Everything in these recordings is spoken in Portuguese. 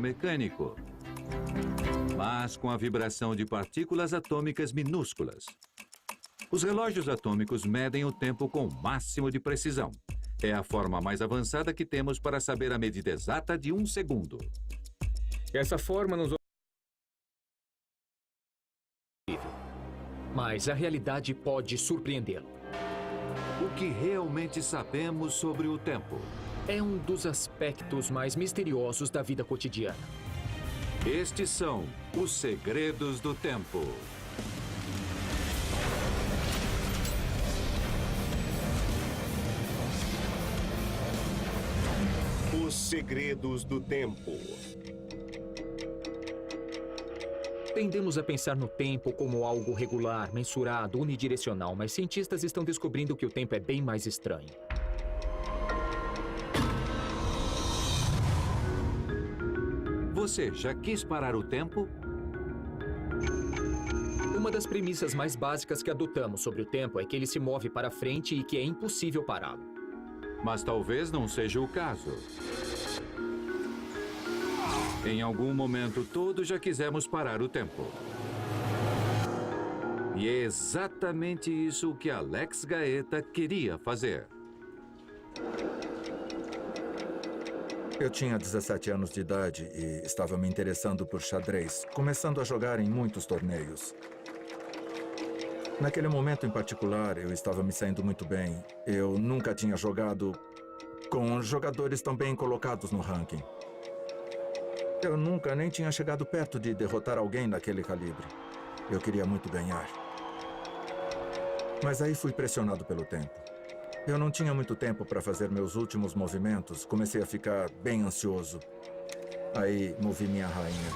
mecânico, mas com a vibração de partículas atômicas minúsculas. Os relógios atômicos medem o tempo com o máximo de precisão. É a forma mais avançada que temos para saber a medida exata de um segundo. Essa forma nos... Mas a realidade pode surpreendê-lo. O que realmente sabemos sobre o tempo? É um dos aspectos mais misteriosos da vida cotidiana. Estes são os segredos do tempo. Os segredos do tempo. Tendemos a pensar no tempo como algo regular, mensurado, unidirecional, mas cientistas estão descobrindo que o tempo é bem mais estranho. Você já quis parar o tempo? Uma das premissas mais básicas que adotamos sobre o tempo é que ele se move para frente e que é impossível pará-lo. Mas talvez não seja o caso. Em algum momento, todos já quisemos parar o tempo. E é exatamente isso que Alex Gaeta queria fazer. Eu tinha 17 anos de idade e estava me interessando por xadrez, começando a jogar em muitos torneios. Naquele momento em particular, eu estava me saindo muito bem. Eu nunca tinha jogado com jogadores tão bem colocados no ranking. Eu nunca nem tinha chegado perto de derrotar alguém daquele calibre. Eu queria muito ganhar. Mas aí fui pressionado pelo tempo. Eu não tinha muito tempo para fazer meus últimos movimentos. Comecei a ficar bem ansioso. Aí movi minha rainha.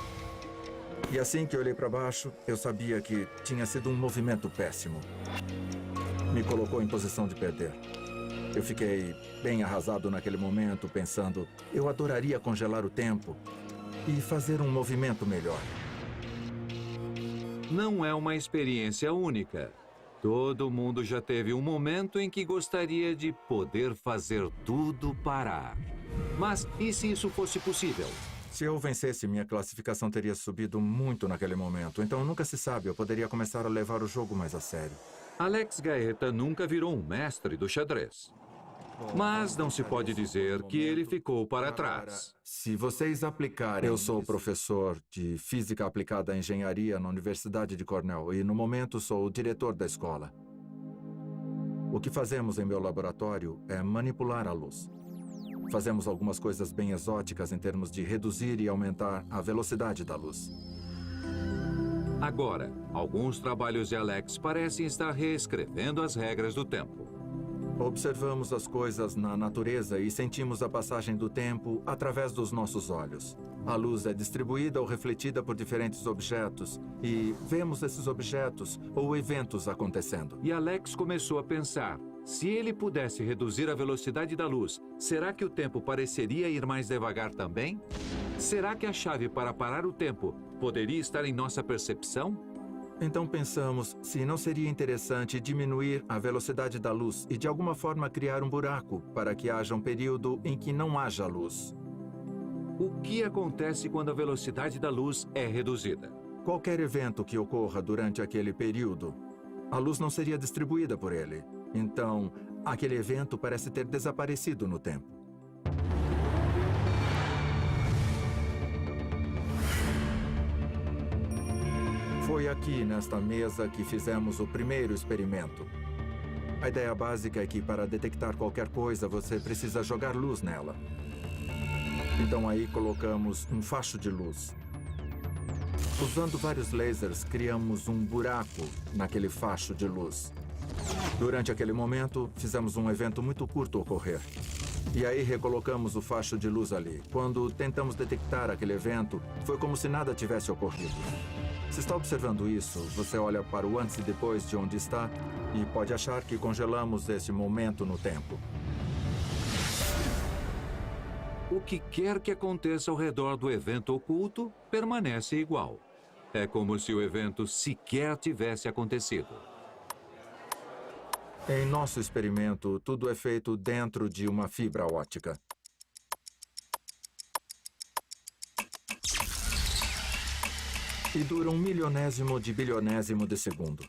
E assim que eu olhei para baixo, eu sabia que tinha sido um movimento péssimo. Me colocou em posição de perder. Eu fiquei bem arrasado naquele momento, pensando, eu adoraria congelar o tempo e fazer um movimento melhor. Não é uma experiência única. Todo mundo já teve um momento em que gostaria de poder fazer tudo parar. Mas e se isso fosse possível? Se eu vencesse, minha classificação teria subido muito naquele momento. Então nunca se sabe, eu poderia começar a levar o jogo mais a sério. Alex Gaeta nunca virou um mestre do xadrez. Mas não se pode dizer que ele ficou para trás. Se vocês aplicarem... Eu sou professor de Física Aplicada à Engenharia na Universidade de Cornell e, no momento, sou o diretor da escola. O que fazemos em meu laboratório é manipular a luz. Fazemos algumas coisas bem exóticas em termos de reduzir e aumentar a velocidade da luz. Agora, alguns trabalhos de Alex parecem estar reescrevendo as regras do tempo. Observamos as coisas na natureza e sentimos a passagem do tempo através dos nossos olhos. A luz é distribuída ou refletida por diferentes objetos e vemos esses objetos ou eventos acontecendo. E Alex começou a pensar, se ele pudesse reduzir a velocidade da luz, será que o tempo pareceria ir mais devagar também? Será que a chave para parar o tempo poderia estar em nossa percepção? Então pensamos se não seria interessante diminuir a velocidade da luz e de alguma forma criar um buraco para que haja um período em que não haja luz. O que acontece quando a velocidade da luz é reduzida? Qualquer evento que ocorra durante aquele período, a luz não seria distribuída por ele. Então, aquele evento parece ter desaparecido no tempo. Foi aqui, nesta mesa, que fizemos o primeiro experimento. A ideia básica é que, para detectar qualquer coisa, você precisa jogar luz nela. Então aí colocamos um facho de luz. Usando vários lasers, criamos um buraco naquele facho de luz. Durante aquele momento, fizemos um evento muito curto ocorrer. E aí recolocamos o facho de luz ali. Quando tentamos detectar aquele evento, foi como se nada tivesse ocorrido. Se está observando isso, você olha para o antes e depois de onde está e pode achar que congelamos esse momento no tempo. O que quer que aconteça ao redor do evento oculto permanece igual. É como se o evento sequer tivesse acontecido. Em nosso experimento, tudo é feito dentro de uma fibra óptica. e dura 1/1000º de bilionésimo de segundo.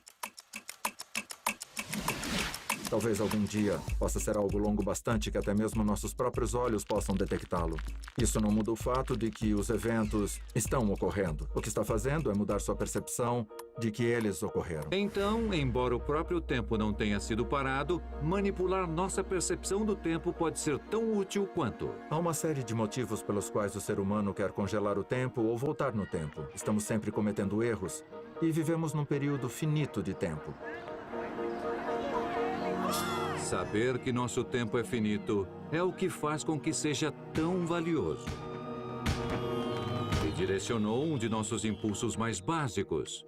Talvez algum dia possa ser algo longo bastante que até mesmo nossos próprios olhos possam detectá-lo. Isso não muda o fato de que os eventos estão ocorrendo. O que está fazendo é mudar sua percepção de que eles ocorreram. Então, embora o próprio tempo não tenha sido parado, manipular nossa percepção do tempo pode ser tão útil quanto. Há uma série de motivos pelos quais o ser humano quer congelar o tempo ou voltar no tempo. Estamos sempre cometendo erros e vivemos num período finito de tempo. Saber que nosso tempo é finito é o que faz com que seja tão valioso. E direcionou um de nossos impulsos mais básicos: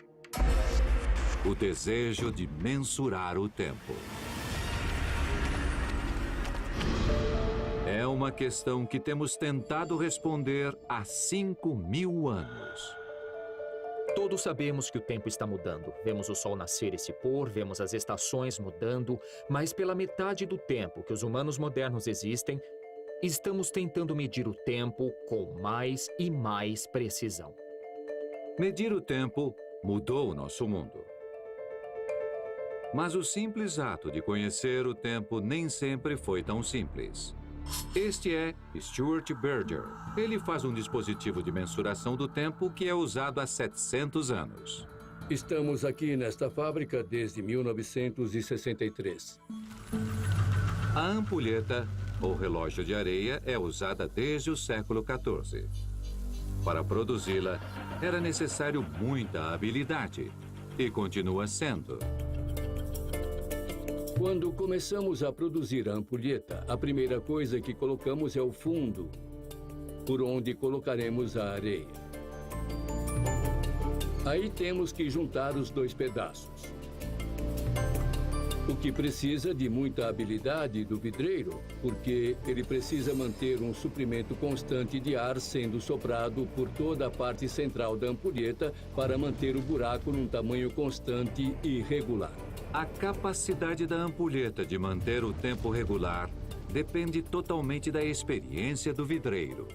o desejo de mensurar o tempo. É uma questão que temos tentado responder há 5.000 anos. Todos sabemos que o tempo está mudando. Vemos o sol nascer e se pôr, vemos as estações mudando, mas pela metade do tempo que os humanos modernos existem, estamos tentando medir o tempo com mais e mais precisão. Medir o tempo mudou o nosso mundo. Mas o simples ato de conhecer o tempo nem sempre foi tão simples. Este é Stuart Berger. Ele faz um dispositivo de mensuração do tempo que é usado há 700 anos. Estamos aqui nesta fábrica desde 1963. A ampulheta, ou relógio de areia, é usada desde o século XIV. Para produzi-la, era necessário muita habilidade, e continua sendo. Quando começamos a produzir a ampulheta, a primeira coisa que colocamos é o fundo, por onde colocaremos a areia. Aí temos que juntar os dois pedaços. O que precisa de muita habilidade do vidreiro, porque ele precisa manter um suprimento constante de ar sendo soprado por toda a parte central da ampulheta para manter o buraco num tamanho constante e regular. A capacidade da ampulheta de manter o tempo regular depende totalmente da experiência do vidreiro.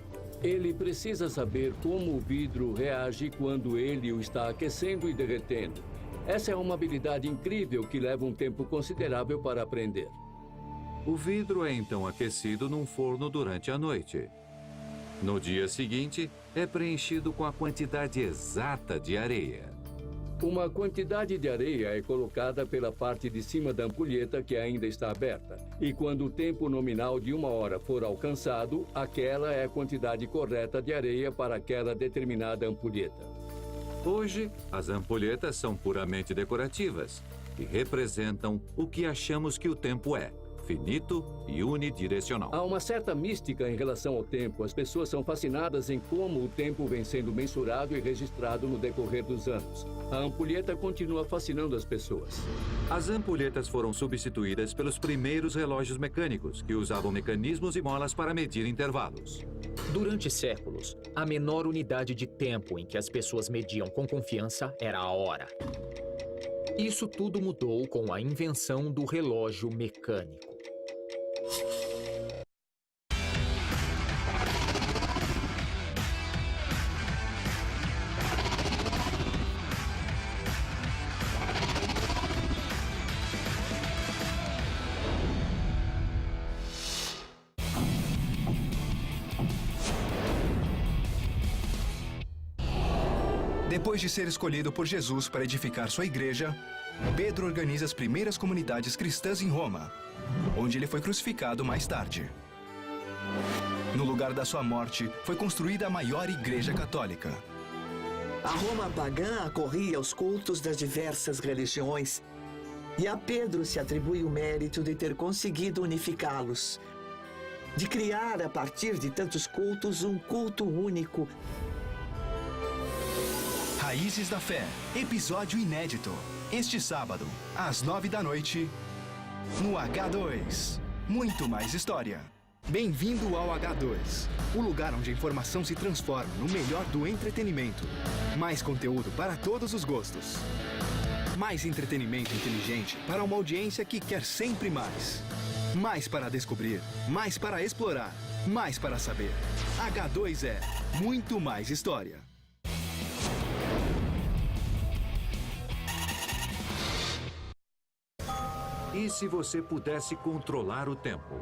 Ele precisa saber como o vidro reage quando ele o está aquecendo e derretendo. Essa é uma habilidade incrível que leva um tempo considerável para aprender. O vidro é então aquecido num forno durante a noite. No dia seguinte, é preenchido com a quantidade exata de areia. Uma quantidade de areia é colocada pela parte de cima da ampulheta que ainda está aberta. E quando o tempo nominal de 1 hora for alcançado, aquela é a quantidade correta de areia para aquela determinada ampulheta. Hoje, as ampulhetas são puramente decorativas e representam o que achamos que o tempo é: finito e unidirecional. Há uma certa mística em relação ao tempo. As pessoas são fascinadas em como o tempo vem sendo mensurado e registrado no decorrer dos anos. A ampulheta continua fascinando as pessoas. As ampulhetas foram substituídas pelos primeiros relógios mecânicos, que usavam mecanismos e molas para medir intervalos. Durante séculos, a menor unidade de tempo em que as pessoas mediam com confiança era a hora. Isso tudo mudou com a invenção do relógio mecânico. Depois de ser escolhido por Jesus para edificar sua igreja, Pedro organiza as primeiras comunidades cristãs em Roma, onde ele foi crucificado mais tarde. No lugar da sua morte, foi construída a maior igreja católica. A Roma pagã acorria aos cultos das diversas religiões, e a Pedro se atribui o mérito de ter conseguido unificá-los, de criar, a partir de tantos cultos, um culto único. Raízes da Fé, episódio inédito. Este sábado, às 9 da noite, no H2. Muito mais história. Bem-vindo ao H2, o lugar onde a informação se transforma no melhor do entretenimento. Mais conteúdo para todos os gostos. Mais entretenimento inteligente para uma audiência que quer sempre mais. Mais para descobrir, mais para explorar, mais para saber. H2 é muito mais história. E se você pudesse controlar o tempo?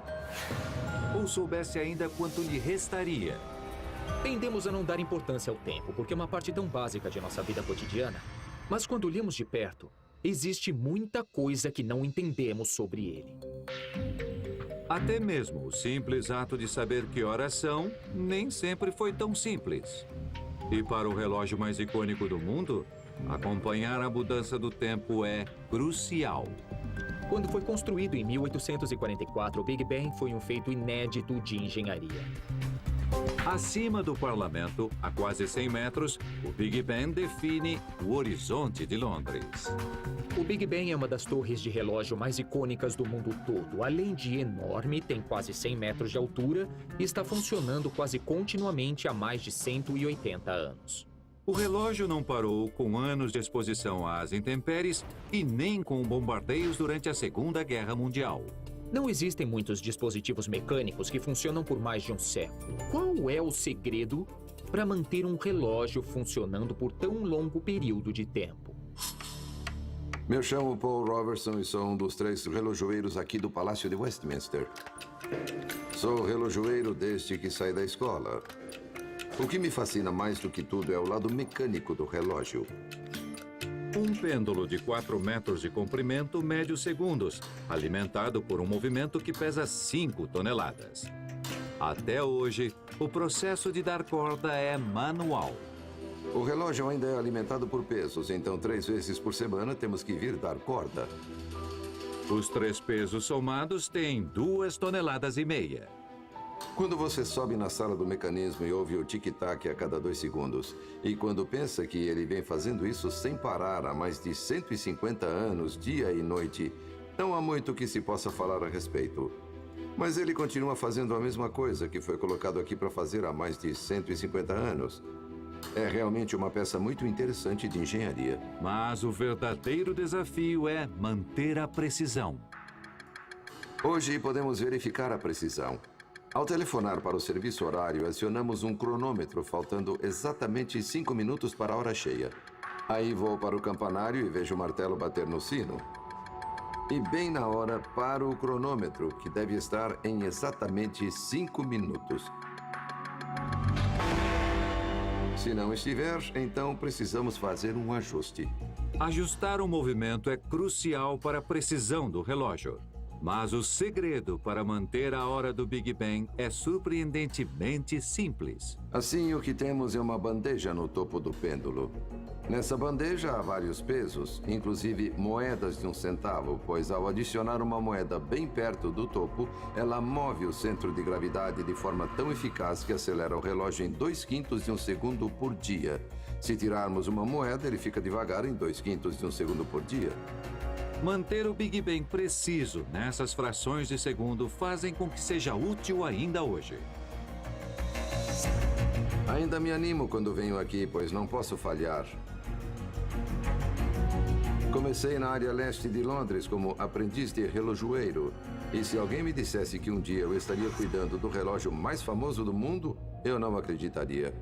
Ou soubesse ainda quanto lhe restaria? Tendemos a não dar importância ao tempo, porque é uma parte tão básica de nossa vida cotidiana. Mas quando olhamos de perto, existe muita coisa que não entendemos sobre ele. Até mesmo o simples ato de saber que horas são nem sempre foi tão simples. E para o relógio mais icônico do mundo, acompanhar a mudança do tempo é crucial. Quando foi construído em 1844, o Big Bang foi um feito inédito de engenharia. Acima do parlamento, a quase 100 metros, o Big Ben define o horizonte de Londres. O Big Ben é uma das torres de relógio mais icônicas do mundo todo. Além de enorme, tem quase 100 metros de altura e está funcionando quase continuamente há mais de 180 anos. O relógio não parou com anos de exposição às intempéries e nem com bombardeios durante a Segunda Guerra Mundial. Não existem muitos dispositivos mecânicos que funcionam por mais de um século. Qual é o segredo para manter um relógio funcionando por tão longo período de tempo? Me chamo Paul Robertson e sou um dos 3 relojoeiros aqui do Palácio de Westminster. Sou relojoeiro desde que saí da escola. O que me fascina mais do que tudo é o lado mecânico do relógio. Um pêndulo de 4 metros de comprimento mede os segundos, alimentado por um movimento que pesa 5 toneladas. Até hoje, o processo de dar corda é manual. O relógio ainda é alimentado por pesos, então 3 vezes por semana temos que vir dar corda. Os 3 pesos somados têm 2,5 toneladas. Quando você sobe na sala do mecanismo e ouve o tic-tac a cada 2 segundos, e quando pensa que ele vem fazendo isso sem parar há mais de 150 anos, dia e noite, não há muito que se possa falar a respeito. Mas ele continua fazendo a mesma coisa que foi colocado aqui para fazer há mais de 150 anos. É realmente uma peça muito interessante de engenharia. Mas o verdadeiro desafio é manter a precisão. Hoje podemos verificar a precisão. Ao telefonar para o serviço horário, acionamos um cronômetro faltando exatamente 5 minutos para a hora cheia. Aí vou para o campanário e vejo o martelo bater no sino. E bem na hora paro o cronômetro, que deve estar em exatamente 5 minutos. Se não estiver, então precisamos fazer um ajuste. Ajustar o movimento é crucial para a precisão do relógio. Mas o segredo para manter a hora do Big Bang é surpreendentemente simples. Assim, o que temos é uma bandeja no topo do pêndulo. Nessa bandeja há vários pesos, inclusive moedas de 1 centavo, pois ao adicionar uma moeda bem perto do topo, ela move o centro de gravidade de forma tão eficaz que acelera o relógio em 2/5 de um segundo por dia. Se tirarmos uma moeda, ele fica devagar em 2/5 de um segundo por dia. Manter o Big Bang preciso nessas frações de segundo fazem com que seja útil ainda hoje. Ainda me animo quando venho aqui, pois não posso falhar. Comecei na área leste de Londres como aprendiz de relojoeiro. E se alguém me dissesse que um dia eu estaria cuidando do relógio mais famoso do mundo, eu não acreditaria.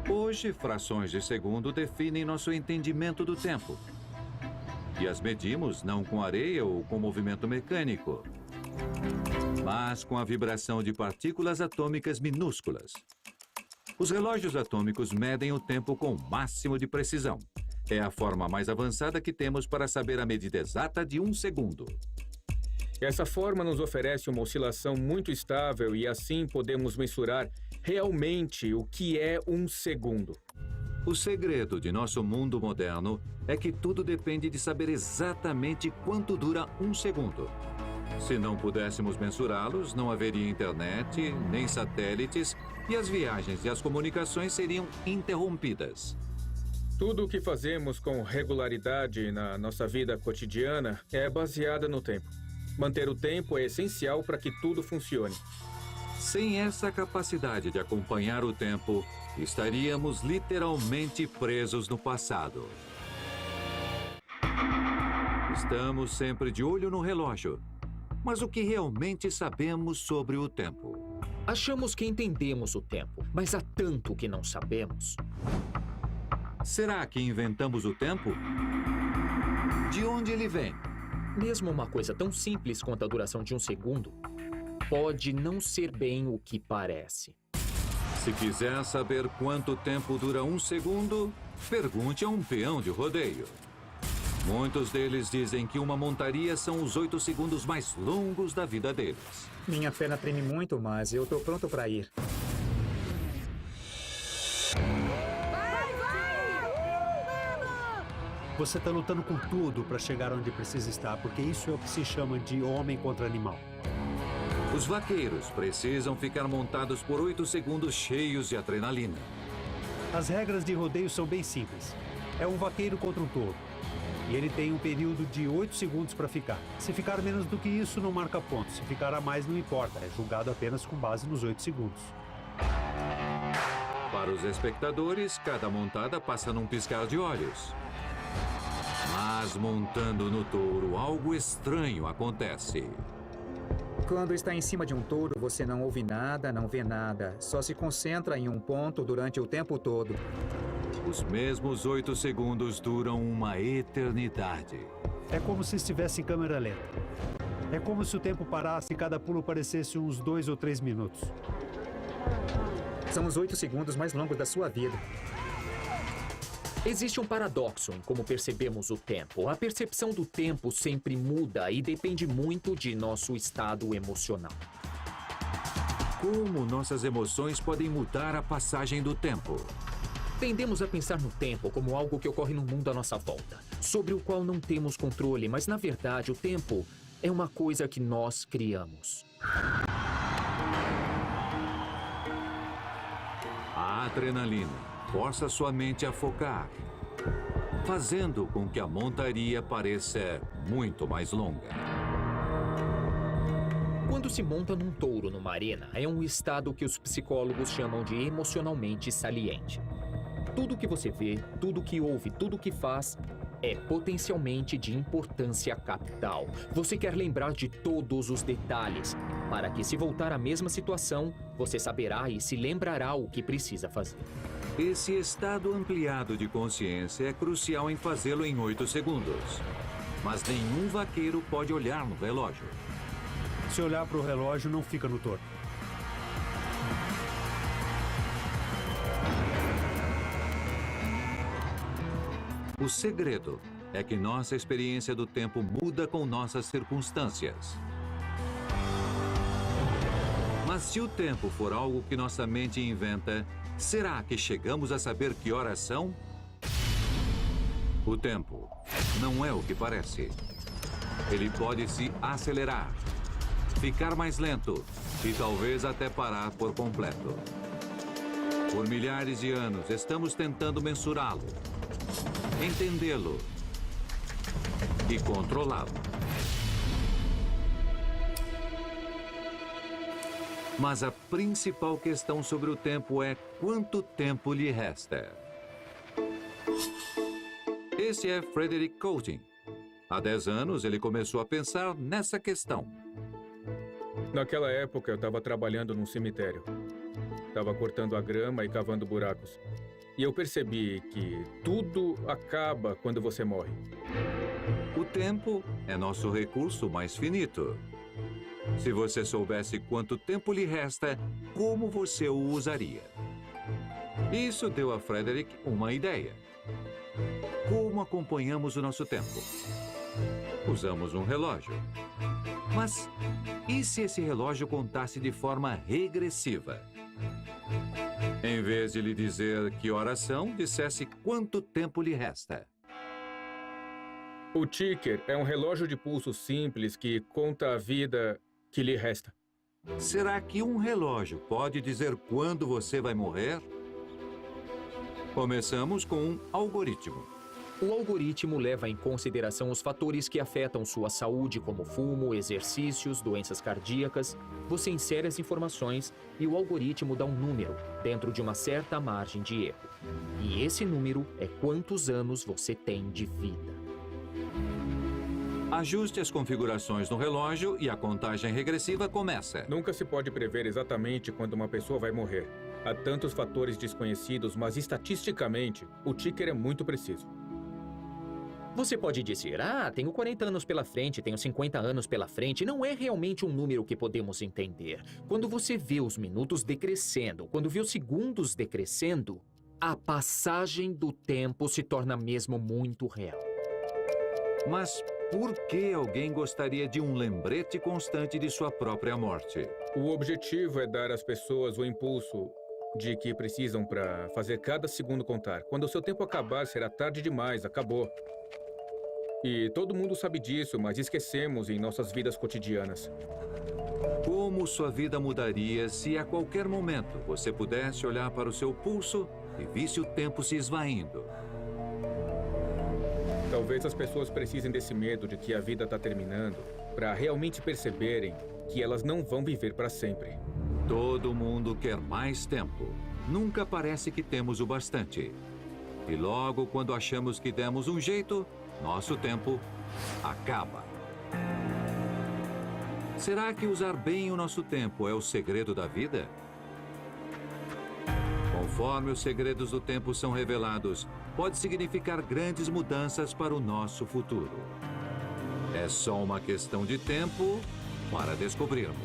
Hoje, frações de segundo definem nosso entendimento do tempo. E as medimos não com areia ou com movimento mecânico, mas com a vibração de partículas atômicas minúsculas. Os relógios atômicos medem o tempo com o máximo de precisão. É a forma mais avançada que temos para saber a medida exata de 1 segundo. Essa forma nos oferece uma oscilação muito estável e assim podemos mensurar realmente o que é 1 segundo. O segredo de nosso mundo moderno é que tudo depende de saber exatamente quanto dura 1 segundo. Se não pudéssemos mensurá-los, não haveria internet, nem satélites, e as viagens e as comunicações seriam interrompidas. Tudo o que fazemos com regularidade na nossa vida cotidiana é baseada no tempo. Manter o tempo é essencial para que tudo funcione. Sem essa capacidade de acompanhar o tempo, estaríamos literalmente presos no passado. Estamos sempre de olho no relógio. Mas o que realmente sabemos sobre o tempo? Achamos que entendemos o tempo, mas há tanto que não sabemos. Será que inventamos o tempo? De onde ele vem? Mesmo uma coisa tão simples quanto a duração de um segundo pode não ser bem o que parece. Se quiser saber quanto tempo dura um segundo, pergunte a um peão de rodeio. Muitos deles dizem que uma montaria são os 8 segundos mais longos da vida deles. Minha perna treme muito, mas eu tô pronto pra ir. Você está lutando com tudo para chegar onde precisa estar, porque isso é o que se chama de homem contra animal. Os vaqueiros precisam ficar montados por 8 segundos cheios de adrenalina. As regras de rodeio são bem simples. É um vaqueiro contra um touro. E ele tem um período de 8 segundos para ficar. Se ficar menos do que isso, não marca ponto. Se ficar a mais, não importa. É julgado apenas com base nos 8 segundos. Para os espectadores, cada montada passa num piscar de olhos. Mas montando no touro, algo estranho acontece. Quando está em cima de um touro, você não ouve nada, não vê nada. Só se concentra em um ponto durante o tempo todo. Os mesmos 8 segundos duram uma eternidade. É como se estivesse em câmera lenta. É como se o tempo parasse e cada pulo parecesse uns 2 ou 3 minutos. São os 8 segundos mais longos da sua vida. Existe um paradoxo em como percebemos o tempo. A percepção do tempo sempre muda e depende muito de nosso estado emocional. Como nossas emoções podem mudar a passagem do tempo? Tendemos a pensar no tempo como algo que ocorre no mundo à nossa volta, sobre o qual não temos controle, mas na verdade o tempo é uma coisa que nós criamos. A adrenalina força sua mente a focar, fazendo com que a montaria pareça muito mais longa. Quando se monta num touro numa arena, é um estado que os psicólogos chamam de emocionalmente saliente. Tudo que você vê, tudo que ouve, tudo que faz é potencialmente de importância capital. Você quer lembrar de todos os detalhes, para que se voltar à mesma situação, você saberá e se lembrará o que precisa fazer. Esse estado ampliado de consciência é crucial em fazê-lo em 8 segundos. Mas nenhum vaqueiro pode olhar no relógio. Se olhar para o relógio, não fica no touro. O segredo é que nossa experiência do tempo muda com nossas circunstâncias. Mas se o tempo for algo que nossa mente inventa, será que chegamos a saber que horas são? O tempo não é o que parece. Ele pode se acelerar, ficar mais lento e talvez até parar por completo. Por milhares de anos, estamos tentando mensurá-lo, entendê-lo e controlá-lo. Mas a principal questão sobre o tempo é quanto tempo lhe resta. Esse é Frederick Coulting. Há 10 anos, ele começou a pensar nessa questão. Naquela época, eu estava trabalhando num cemitério. Estava cortando a grama e cavando buracos. E eu percebi que tudo acaba quando você morre. O tempo é nosso recurso mais finito. Se você soubesse quanto tempo lhe resta, como você o usaria? Isso deu a Frederick uma ideia. Como acompanhamos o nosso tempo? Usamos um relógio. Mas e se esse relógio contasse de forma regressiva? Em vez de lhe dizer que horas são, dissesse quanto tempo lhe resta. O ticker é um relógio de pulso simples que conta a vida que lhe resta. Será que um relógio pode dizer quando você vai morrer? Começamos com um algoritmo. O algoritmo leva em consideração os fatores que afetam sua saúde, como fumo, exercícios, doenças cardíacas. Você insere as informações e o algoritmo dá um número dentro de uma certa margem de erro. E esse número é quantos anos você tem de vida. Ajuste as configurações no relógio e a contagem regressiva começa. Nunca se pode prever exatamente quando uma pessoa vai morrer. Há tantos fatores desconhecidos, mas estatisticamente, o ticker é muito preciso. Você pode dizer, tenho 40 anos pela frente, tenho 50 anos pela frente. Não é realmente um número que podemos entender. Quando você vê os minutos decrescendo, quando vê os segundos decrescendo, a passagem do tempo se torna mesmo muito real. Mas por que alguém gostaria de um lembrete constante de sua própria morte? O objetivo é dar às pessoas o impulso de que precisam para fazer cada segundo contar. Quando o seu tempo acabar, será tarde demais, acabou. E todo mundo sabe disso, mas esquecemos em nossas vidas cotidianas. Como sua vida mudaria se a qualquer momento você pudesse olhar para o seu pulso e visse o tempo se esvaindo? Talvez as pessoas precisem desse medo de que a vida está terminando para realmente perceberem que elas não vão viver para sempre. Todo mundo quer mais tempo. Nunca parece que temos o bastante. E logo, quando achamos que demos um jeito, nosso tempo acaba. Será que usar bem o nosso tempo é o segredo da vida? Conforme os segredos do tempo são revelados, pode significar grandes mudanças para o nosso futuro. É só uma questão de tempo para descobrirmos.